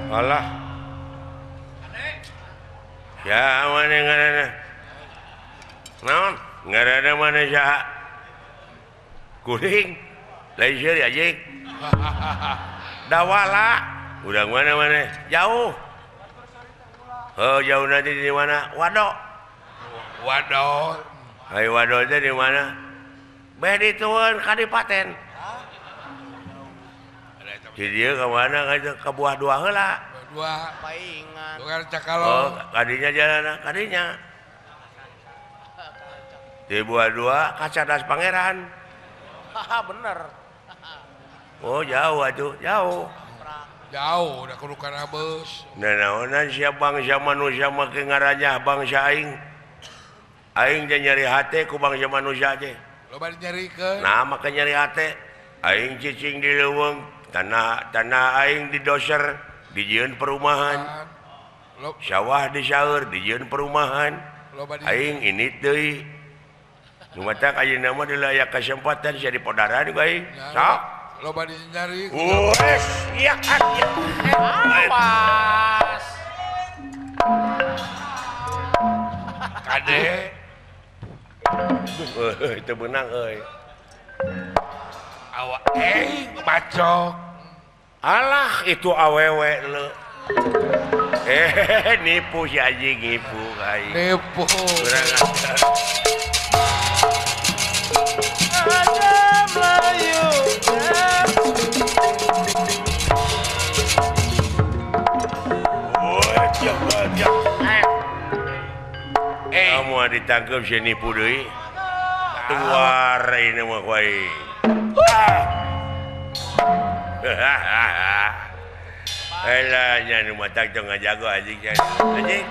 Alah. Ya mana ngaranna? Naon? Ngaranna mana saha? Kuring. Lain sieun anjing. Dawala. Udang mana? Jauh. Oh, jauh nanti di mana? Wadok. Wadok. Hai wadok teh di mana? Beh ditueun Kadipaten. Di dieu ka mana? Ka buah dua heula. Dua paingan. Tukar Oh, Cakalong. kadinya jalan kadinya. Di buah dua Kacadas Pangeran. Haha bener. Oh jauh atuh, jauh. Jauh udah kudu kana beus. Nah naonan sia bangsa manusia make ngarajah bangsa aing. Aing teh nyari hate ku bangsa manusia teh. Loba dinyarikeun. Nah make nyari hate. Aing cicing di leuweung, tanah aing di doser, dijieun perumahan. Sawah di saeur, dijieun perumahan. Aing ini deui. Nu mata ayeuna mah dilaya kesempatan sia di podaran ku aing. Sok. Loba dinyari. Wes, iya kan. Awas. Kade. Itu benang euy. Awak bacok. Alah itu awewe le. Nipu si anjing nipu aing. Nipu. Kurang ajar. Ada Melayu. Kamu ditangkap si nipu deui. Tuar ini mah ku aing. Elah nya nu matak tong ngajago anjing anjing.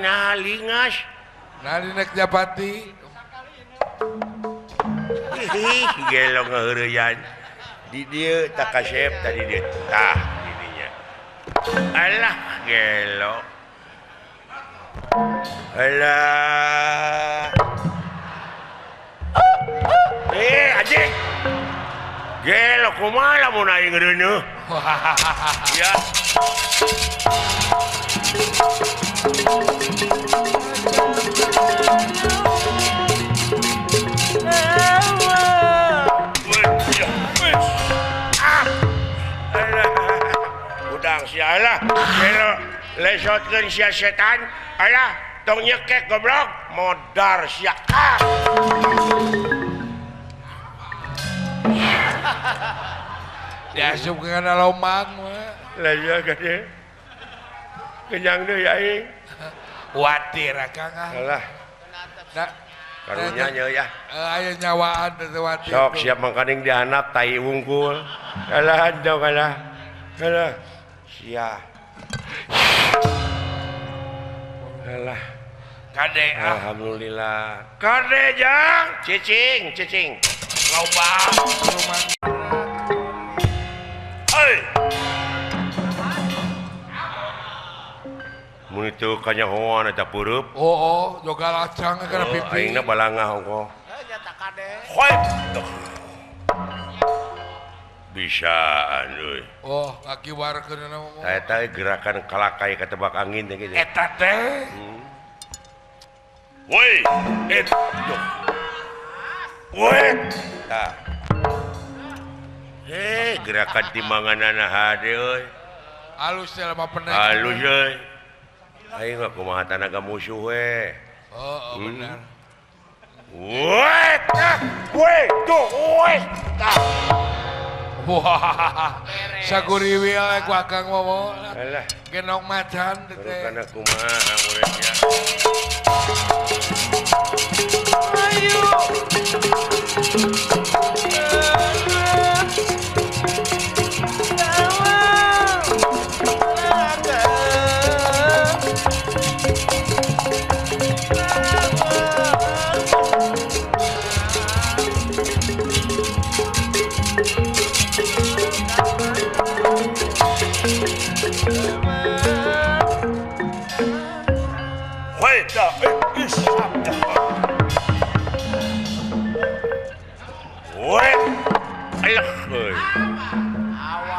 Nah lingas. Nah dinek Japati. Gelo ngaheureyan. Di dieu tak kasep tadi dieu. Tah didinya. Alah gelo. Alah. Anjing. Gelo kumaha lamun aing ngereuneuh. Ya. Udang sia lah. Gelo lesotkeun sia setan. Alah, tong nyekek goblok. Modar sia. Diasup ke kana lomang mah. Lah iya gede. Kenyang deui aing. Watir akang ah. Alah, Da karunya nya ya. aya nyawaan teh watir. Sok siap mangkaning dihanap tai wungkul. Alah dong alah. Alah. Sia. Alah. Kade ah. Alhamdulillah. Kade jang. Cicing. Loba rumah. Oi. Mun itu kanyahoan eta peureub. Oh, joga lacang kana pipi. Aingna balangah hongko. Nyata kade. Hoi. Bisaan euy. Oh, laki warkeun na mah. Eta gerakan kalakai katebak angin teh kitu. Eta teh. Woi, woi. Tah. Gerakan timbanganana hade euy. Halus teh mah penek. Halus euy. Aing mah kumaha tanaga musuh we. Oh, benar. Woi, tah. Woi, tuh, woi. Tah. Wah, saguriwi we ku akang momo. Alah, Genong macan teh. kana kumaha muridnya. Ayo.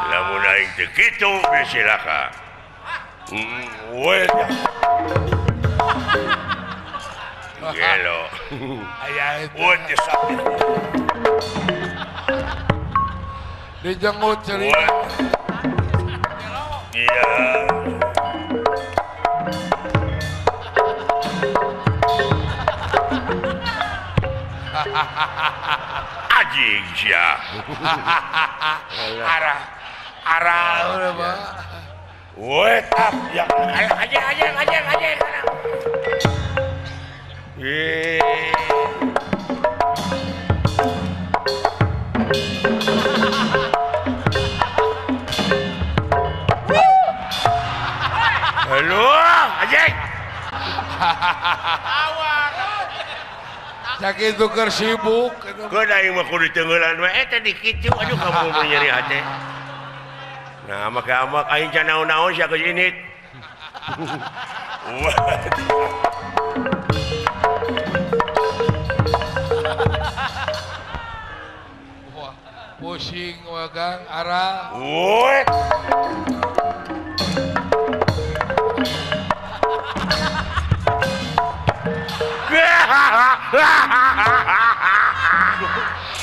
Lamun aing teu kitu silakan. Gelo. Aya itu. Dijenggut cerita. Iya. Anjing sia. Arah udah Pak. Tap ya. Aja. Halo, anjing. Sakit tuker sibuk. Keun aing mah kudu tengeulan we eta dikitu aduh kamu nyeri hate. Nah, maka amak aing can naon-naon sia geus init. Wah, pusing wah Kang arah.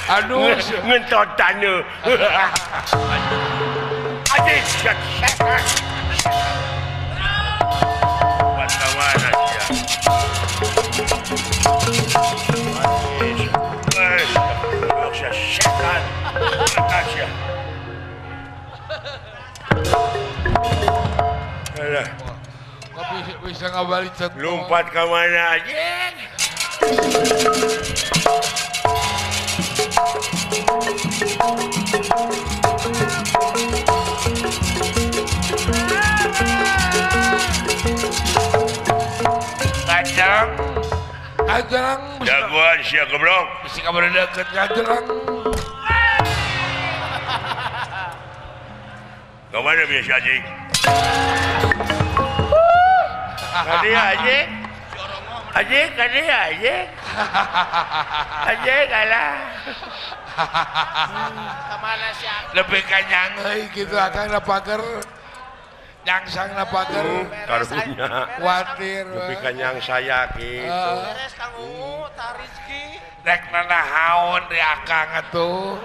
Aduh, ngentotan nu. Adik shit. Buat kawan aja. Adik setan. Aja. Alah. Bisa ngabali cet. Lompat ke mana aja? Kajang. Jagoan siap goblok. Mesti kabar deket kajang. Kemana biasa aja? Kadi aja. Aja kalah. Kemana sih? Lebih kanyang gitu akan pagar. Nyangsang pagar. Karunya. Khawatir. Lebih kanyang saya gitu. Beres Kang Ungu, Tah Rizky. Rek nanahaun di akang atuh.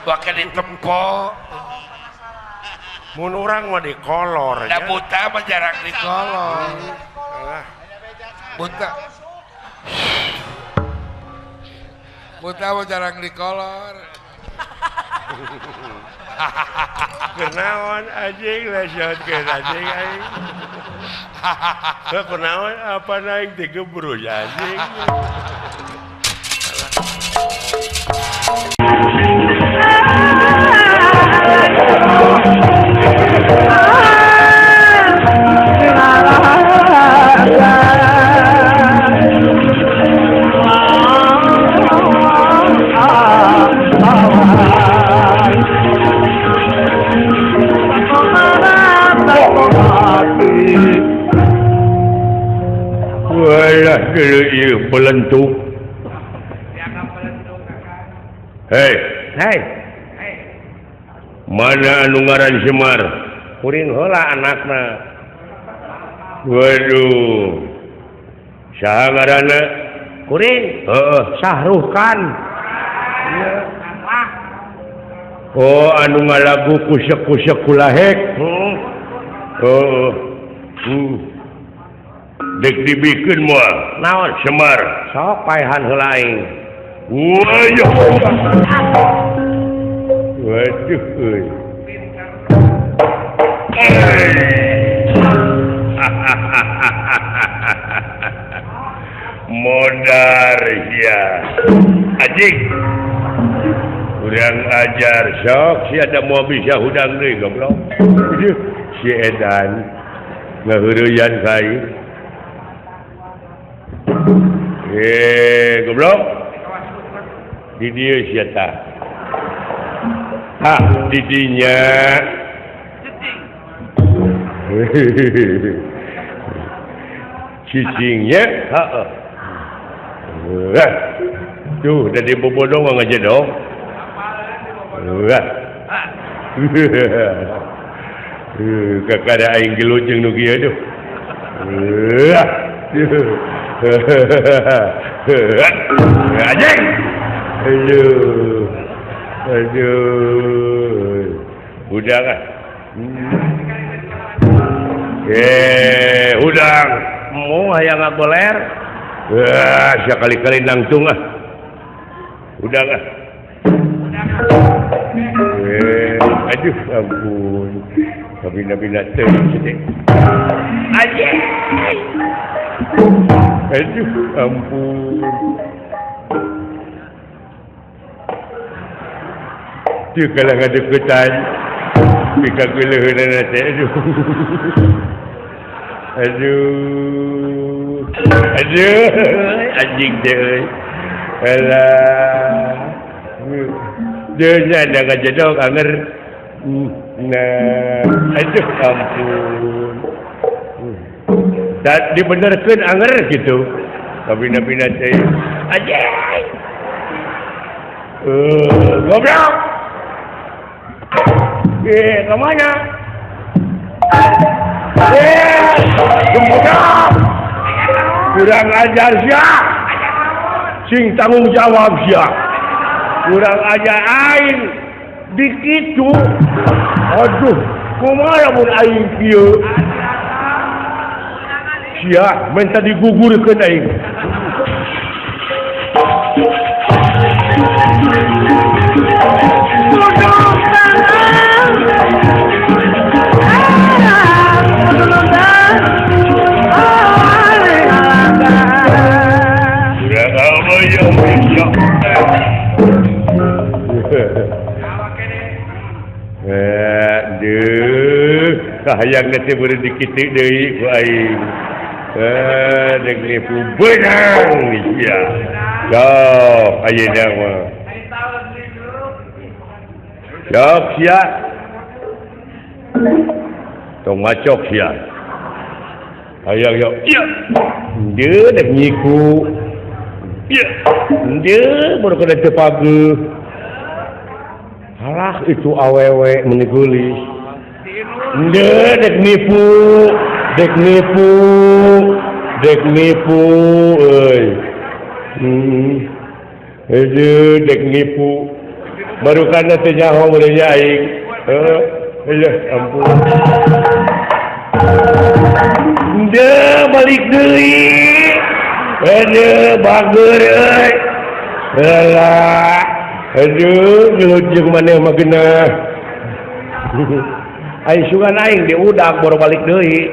Bakal ditempo. Mun urang mah dikolor. Da buta mah jarang dikolor. Buta mah jarang dikolor. Kenaon anjing lesionkeun anjing aing. Kenaon apa naik digebru anjing. Walah dulu ieu pelentuk. Hei. Mana anu ngaran Semar? Kuring heula anakna. Waduh. Saha ngaranna? Kuring? Heeh, Sahruh Khan. Oh, anu ngalagu kusek-kusek kulahek. Oh. Dek dibikeun moal. Naon? Semar. Sok paehan heula aing. Waduh euy. Modar ya. Ajik. Urang ajar sok si ada mau bisa hudang deui goblok. Si edan ngaheureuyan kai. Goblok. Di dieu sia tah. Di dinya. cicingnya tuh udah dibobodong aja dong kakak ada aing gelujeng nu kieu tuh anjing aduh udah kan udah mau hayang ngagoler sekali-kali nangtung udah kan aduh ampun kabina-bina teh aja aduh ampun dia kalau ada ketan pika geleuna teh aduh anjing teh alah dia ada ngajedok anger nah aduh ampun dan dibenerkeun anger gitu kabina-bina teh anjing goblok kemana goblok kurang ajar siap sing tanggung jawab siap kurang ajar aing dikitu aduh kumaha mun aing kieu sia minta digugurkeun aing kahayang nanti boleh dikitik deui ku aing dek nipu benang ya sok ayeuna mah sok sia tong macok sia hayang yo iya deu dek nyiku iya deu baru kada teu pageuh halah itu awewe menigulis dek nipu euy dek nipu baru kana teh nyaho mulai aing ampun balik deui bager euy alah ngelujeng maneh mah geunah aing sugan aing diudak baru balik deui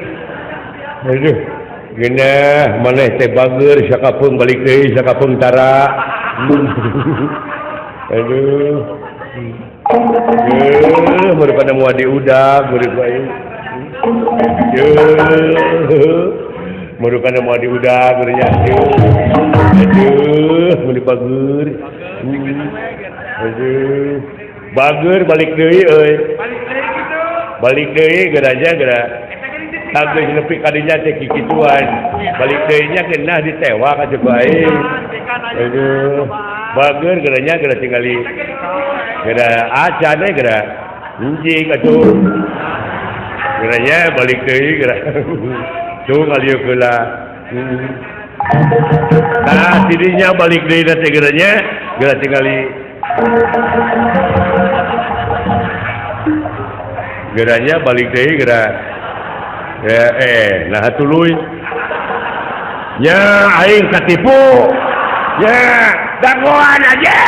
aduh geunah maneh teh bager sakapeung balik deui sakapeung tara aduh baru pada mau diudak baru aing baru pada mau diudak baru nya aduh mun bager aduh bager balik deui euy balik deui geraja gera tanggeus nepi ka dinya teh kikituan balik deui nya keunah ditewak atuh ku aing aduh bager geranya gera tingali gera acan we gera anjing atuh geranya balik deui gera tuh ngalieu heula nah tidinya balik deui teh geranya gera tingali geranya balik deui gera nah tuluy nya aing katipu nya dagoan aja